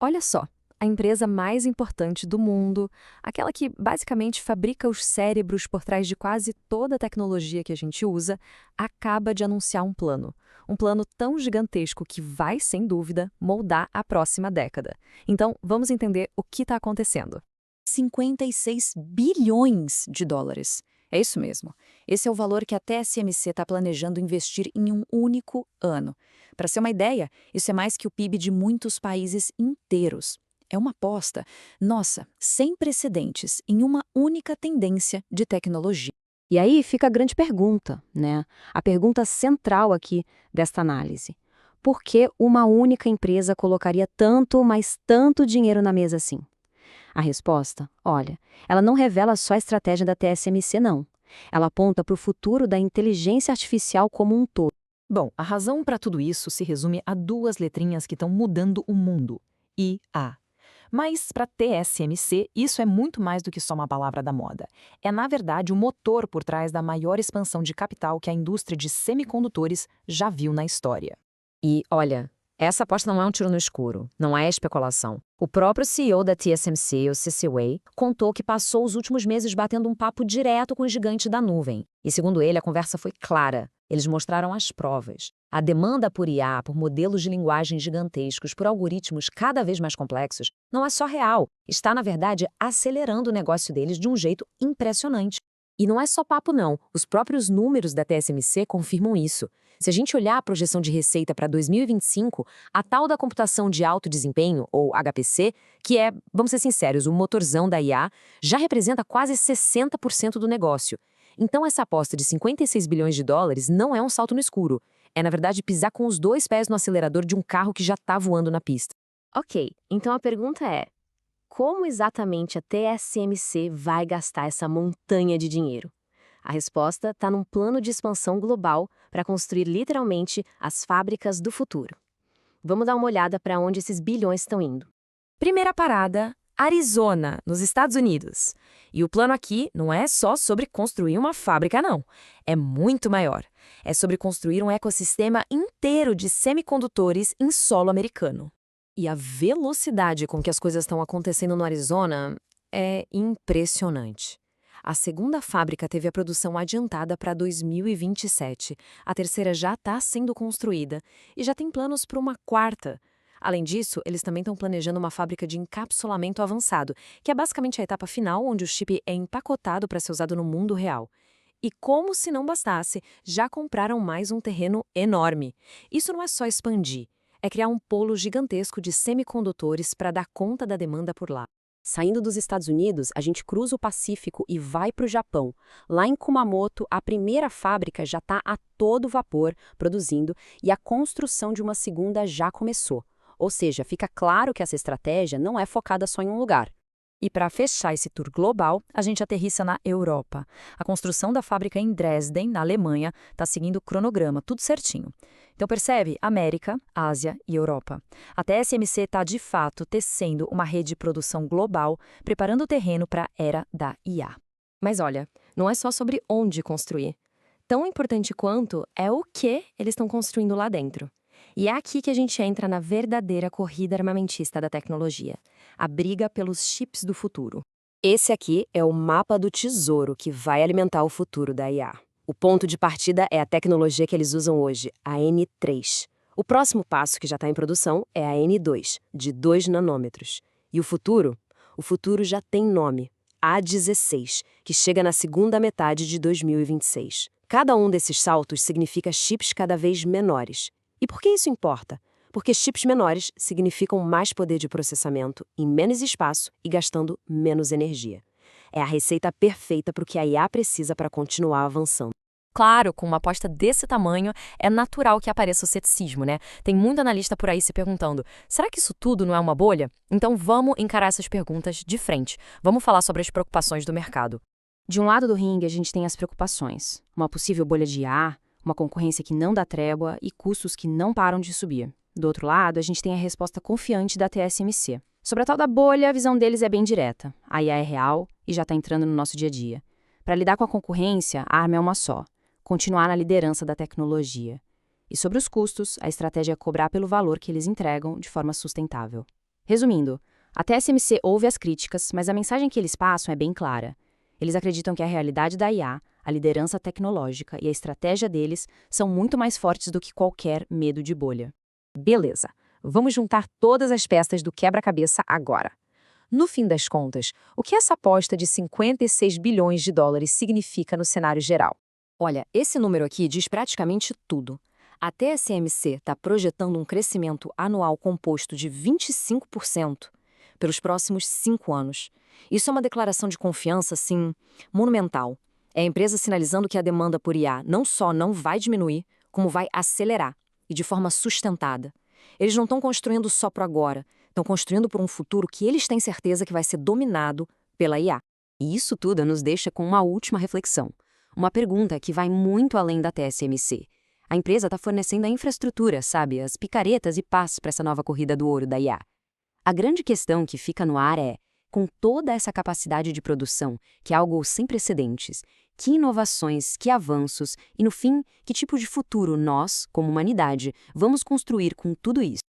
Olha só, a empresa mais importante do mundo, aquela que basicamente fabrica os cérebros por trás de quase toda a tecnologia que a gente usa, acaba de anunciar um plano. Um plano tão gigantesco que vai, sem dúvida, moldar a próxima década. Então, vamos entender o que está acontecendo. 56 bilhões de dólares. É isso mesmo. Esse é o valor que a TSMC está planejando investir em um único ano. Para ser uma ideia, isso é mais que o PIB de muitos países inteiros. É uma aposta, nossa, sem precedentes em uma única tendência de tecnologia. E aí fica a grande pergunta, né? A pergunta central aqui desta análise. Por que uma única empresa colocaria tanto, mas tanto dinheiro na mesa assim? A resposta, olha, ela não revela só a estratégia da TSMC, não. Ela aponta para o futuro da inteligência artificial como um todo. Bom, a razão para tudo isso se resume a duas letrinhas que estão mudando o mundo: IA. Mas, para TSMC, isso é muito mais do que só uma palavra da moda. É, na verdade, o motor por trás da maior expansão de capital que a indústria de semicondutores já viu na história. E, olha, essa aposta não é um tiro no escuro, não é especulação. O próprio CEO da TSMC, o C.C. Wei, contou que passou os últimos meses batendo um papo direto com o gigante da nuvem. E, segundo ele, a conversa foi clara. Eles mostraram as provas. A demanda por IA, por modelos de linguagem gigantescos, por algoritmos cada vez mais complexos, não é só real. Está, na verdade, acelerando o negócio deles de um jeito impressionante. E não é só papo, não. Os próprios números da TSMC confirmam isso. Se a gente olhar a projeção de receita para 2025, a tal da computação de alto desempenho, ou HPC, que é, vamos ser sinceros, o motorzão da IA, já representa quase 60% do negócio. Então essa aposta de 56 bilhões de dólares não é um salto no escuro. É, na verdade, pisar com os dois pés no acelerador de um carro que já está voando na pista. Ok, então a pergunta é: como exatamente a TSMC vai gastar essa montanha de dinheiro? A resposta está num plano de expansão global para construir literalmente as fábricas do futuro. Vamos dar uma olhada para onde esses bilhões estão indo. Primeira parada, Arizona, nos Estados Unidos. E o plano aqui não é só sobre construir uma fábrica, não. É muito maior. É sobre construir um ecossistema inteiro de semicondutores em solo americano. E a velocidade com que as coisas estão acontecendo no Arizona é impressionante. A segunda fábrica teve a produção adiantada para 2027. A terceira já está sendo construída e já tem planos para uma quarta. Além disso, eles também estão planejando uma fábrica de encapsulamento avançado, que é basicamente a etapa final onde o chip é empacotado para ser usado no mundo real. E como se não bastasse, já compraram mais um terreno enorme. Isso não é só expandir, é criar um polo gigantesco de semicondutores para dar conta da demanda por lá. Saindo dos Estados Unidos, a gente cruza o Pacífico e vai para o Japão. Lá em Kumamoto, a primeira fábrica já está a todo vapor produzindo e a construção de uma segunda já começou. Ou seja, fica claro que essa estratégia não é focada só em um lugar. E para fechar esse tour global, a gente aterrissa na Europa. A construção da fábrica em Dresden, na Alemanha, está seguindo o cronograma, tudo certinho. Então percebe? América, Ásia e Europa. A TSMC está, de fato, tecendo uma rede de produção global, preparando o terreno para a era da IA. Mas olha, não é só sobre onde construir. Tão importante quanto é o que eles estão construindo lá dentro. E é aqui que a gente entra na verdadeira corrida armamentista da tecnologia, a briga pelos chips do futuro. Esse aqui é o mapa do tesouro que vai alimentar o futuro da IA. O ponto de partida é a tecnologia que eles usam hoje, a N3. O próximo passo que já está em produção é a N2, de 2 nanômetros. E o futuro? O futuro já tem nome, A16, que chega na segunda metade de 2026. Cada um desses saltos significa chips cada vez menores. E por que isso importa? Porque chips menores significam mais poder de processamento em menos espaço e gastando menos energia. É a receita perfeita para o que a IA precisa para continuar avançando. Claro, com uma aposta desse tamanho, é natural que apareça o ceticismo, né? Tem muito analista por aí se perguntando, será que isso tudo não é uma bolha? Então vamos encarar essas perguntas de frente. Vamos falar sobre as preocupações do mercado. De um lado do ringue, a gente tem as preocupações. Uma possível bolha de IA, uma concorrência que não dá trégua e custos que não param de subir. Do outro lado, a gente tem a resposta confiante da TSMC. Sobre a tal da bolha, a visão deles é bem direta. A IA é real e já está entrando no nosso dia a dia. Para lidar com a concorrência, a arma é uma só: continuar na liderança da tecnologia. E sobre os custos, a estratégia é cobrar pelo valor que eles entregam de forma sustentável. Resumindo, a TSMC ouve as críticas, mas a mensagem que eles passam é bem clara. Eles acreditam que a realidade da IA, a liderança tecnológica e a estratégia deles são muito mais fortes do que qualquer medo de bolha. Beleza, vamos juntar todas as peças do quebra-cabeça agora. No fim das contas, o que essa aposta de 56 bilhões de dólares significa no cenário geral? Olha, esse número aqui diz praticamente tudo. A TSMC está projetando um crescimento anual composto de 25% pelos próximos 5 anos. Isso é uma declaração de confiança, assim, monumental. É a empresa sinalizando que a demanda por IA não só não vai diminuir, como vai acelerar, e de forma sustentada. Eles não estão construindo só para agora, estão construindo por um futuro que eles têm certeza que vai ser dominado pela IA. E isso tudo nos deixa com uma última reflexão. Uma pergunta que vai muito além da TSMC. A empresa está fornecendo a infraestrutura, sabe, as picaretas e pás para essa nova corrida do ouro da IA. A grande questão que fica no ar é, com toda essa capacidade de produção, que é algo sem precedentes, que inovações, que avanços e, no fim, que tipo de futuro nós, como humanidade, vamos construir com tudo isso?